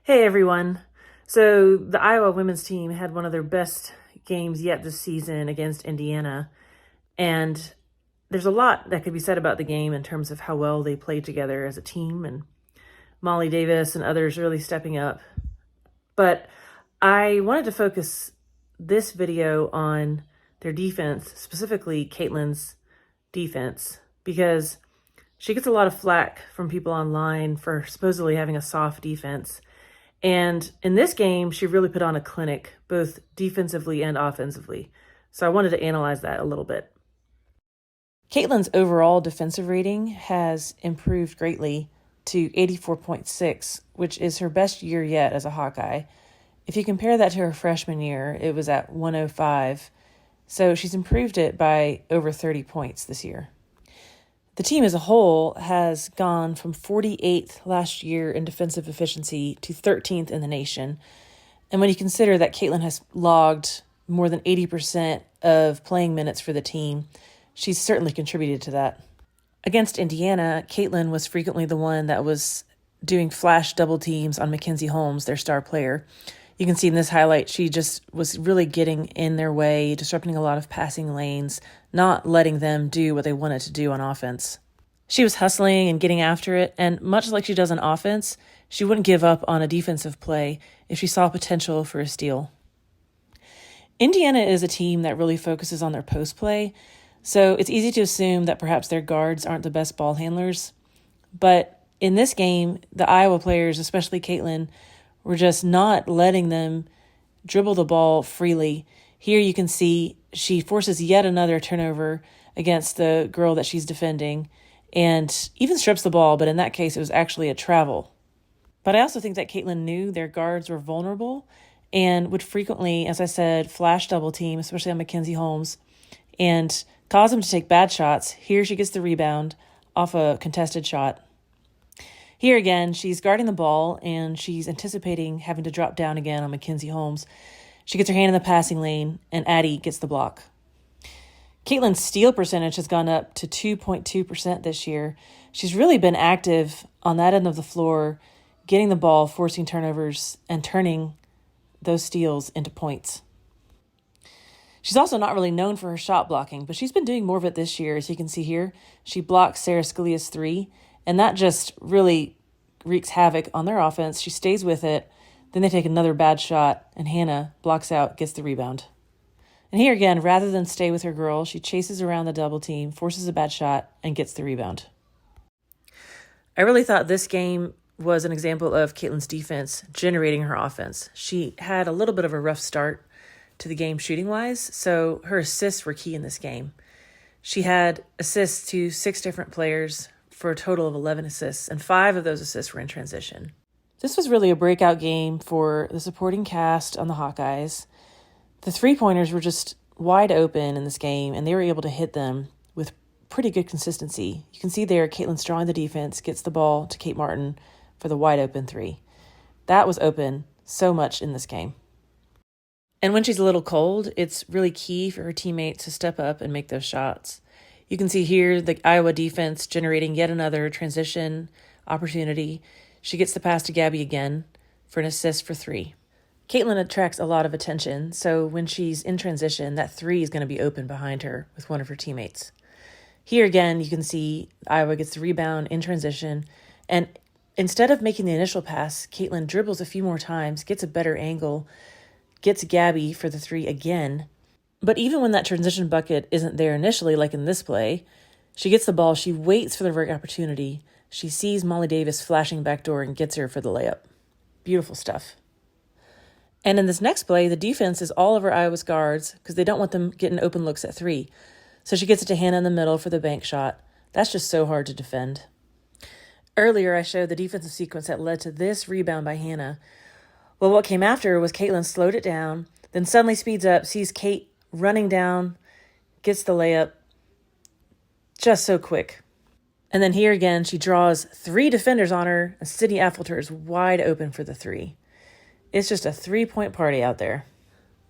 Hey everyone. So the Iowa women's team had one of their best games yet this season against Indiana. And there's a lot that could be said about the game in terms of how well they played together as a team and Molly Davis and others really stepping up. But I wanted to focus this video on their defense, specifically Caitlin's defense, because she gets a lot of flack from people online for supposedly having a soft defense. And in this game, she really put on a clinic, both defensively and offensively. So I wanted to analyze that a little bit. Caitlin's overall defensive rating has improved greatly to 84.6, which is her best year yet as a Hawkeye. If you compare that to her freshman year, it was at 105. So she's improved it by over 30 points this year. The team as a whole has gone from 48th last year in defensive efficiency to 13th in the nation. And when you consider that Caitlin has logged more than 80% of playing minutes for the team, she's certainly contributed to that. Against Indiana, Caitlin was frequently the one that was doing flash double teams on Mackenzie Holmes, their star player. You can see in this highlight, she just was really getting in their way, disrupting a lot of passing lanes, not letting them do what they wanted to do on offense. She was hustling and getting after it, and much like she does on offense, she wouldn't give up on a defensive play if she saw potential for a steal. Indiana is a team that really focuses on their post play, so it's easy to assume that perhaps their guards aren't the best ball handlers. But in this game, the Iowa players, especially Caitlin, were just not letting them dribble the ball freely. Here you can see she forces yet another turnover against the girl that she's defending and even strips the ball, but in that case, it was actually a travel. But I also think that Caitlin knew their guards were vulnerable and would frequently, as I said, flash double team, especially on Mackenzie Holmes, and cause them to take bad shots. Here she gets the rebound off a contested shot. Here again, she's guarding the ball, and she's anticipating having to drop down again on Mackenzie Holmes. She gets her hand in the passing lane, and Addie gets the block. Caitlin's steal percentage has gone up to 2.2% this year. She's really been active on that end of the floor, getting the ball, forcing turnovers, and turning those steals into points. She's also not really known for her shot blocking, but she's been doing more of it this year. As you can see here, she blocks Sarah Scalia's three, and that just really wreaks havoc on their offense. She stays with it. Then they take another bad shot, and Hannah blocks out, gets the rebound. And here again, rather than stay with her girl, she chases around the double team, forces a bad shot, and gets the rebound. I really thought this game was an example of Caitlin's defense generating her offense. She had a little bit of a rough start to the game shooting-wise, so her assists were key in this game. She had assists to 6 different players for a total of 11 assists, and 5 of those assists were in transition. This was really a breakout game for the supporting cast on the Hawkeyes. The three-pointers were just wide open in this game, and they were able to hit them with pretty good consistency. You can see there, Caitlin's drawing the defense, gets the ball to Kate Martin for the wide-open three. That was open so much in this game. And when she's a little cold, it's really key for her teammates to step up and make those shots. You can see here the Iowa defense generating yet another transition opportunity. She gets the pass to Gabby again for an assist for 3. Caitlin attracts a lot of attention, so when she's in transition, that 3 is going to be open behind her with one of her teammates. Here again, you can see Iowa gets the rebound in transition, and instead of making the initial pass, Caitlin dribbles a few more times, gets a better angle, gets Gabby for the 3 again. But even when that transition bucket isn't there initially, like in this play, she gets the ball, she waits for the right opportunity, she sees Molly Davis flashing backdoor and gets her for the layup. Beautiful stuff. And in this next play, the defense is all over Iowa's guards because they don't want them getting open looks at 3. So she gets it to Hannah in the middle for the bank shot. That's just so hard to defend. Earlier, I showed the defensive sequence that led to this rebound by Hannah. Well, what came after was Caitlin slowed it down, then suddenly speeds up, sees Kate running down, gets the layup. Just so quick. And then here again, she draws 3 defenders on her, and Sydney Affelter is wide open for the 3. It's just a 3-point party out there.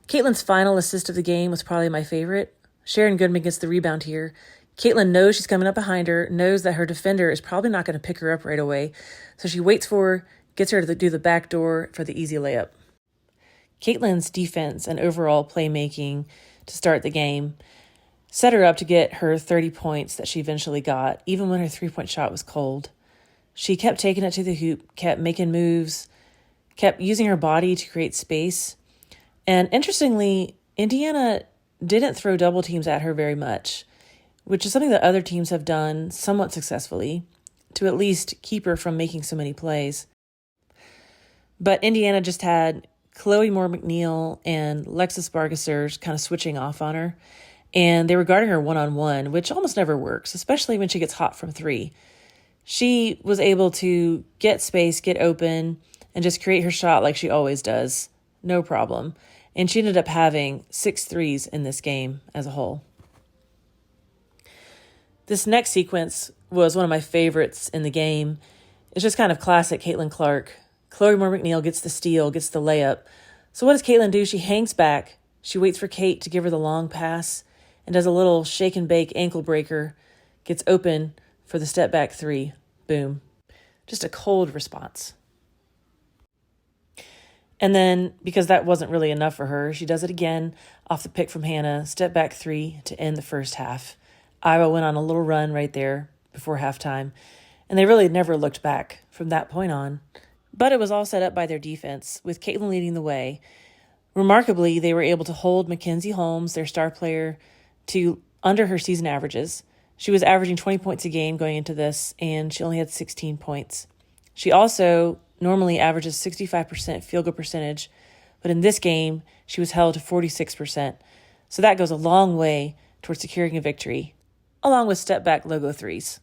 Caitlin's final assist of the game was probably my favorite. Sharon Goodman gets the rebound here. Caitlin knows she's coming up behind her, knows that her defender is probably not going to pick her up right away, so she waits for her, gets her to do the back door for the easy layup. Caitlin's defense and overall playmaking to start the game set her up to get her 30 points that she eventually got, even when her three-point shot was cold. She kept taking it to the hoop, kept making moves, kept using her body to create space. And interestingly, Indiana didn't throw double teams at her very much, which is something that other teams have done somewhat successfully to at least keep her from making so many plays. But Indiana just had Chloe Moore McNeil and Lexis Bargasser kind of switching off on her, and they were guarding her one-on-one, which almost never works, especially when she gets hot from three. She was able to get space, get open, and just create her shot like she always does. No problem. And she ended up having 6 threes in this game as a whole. This next sequence was one of my favorites in the game. It's just kind of classic Caitlin Clark. Chloe Moore McNeil gets the steal, gets the layup. So what does Caitlin do? She hangs back. She waits for Kate to give her the long pass and does a little shake and bake ankle breaker. Gets open for the step back three. Boom. Just a cold response. And then, because that wasn't really enough for her, she does it again off the pick from Hannah, step back three to end the first half. Iowa went on a little run right there before halftime, and they really never looked back from that point on. But it was all set up by their defense, with Caitlin leading the way. Remarkably, they were able to hold Mackenzie Holmes, their star player, to under her season averages. She was averaging 20 points a game going into this, and she only had 16 points. She also normally averages 65% field goal percentage, but in this game, she was held to 46%. So that goes a long way towards securing a victory, along with step-back logo threes.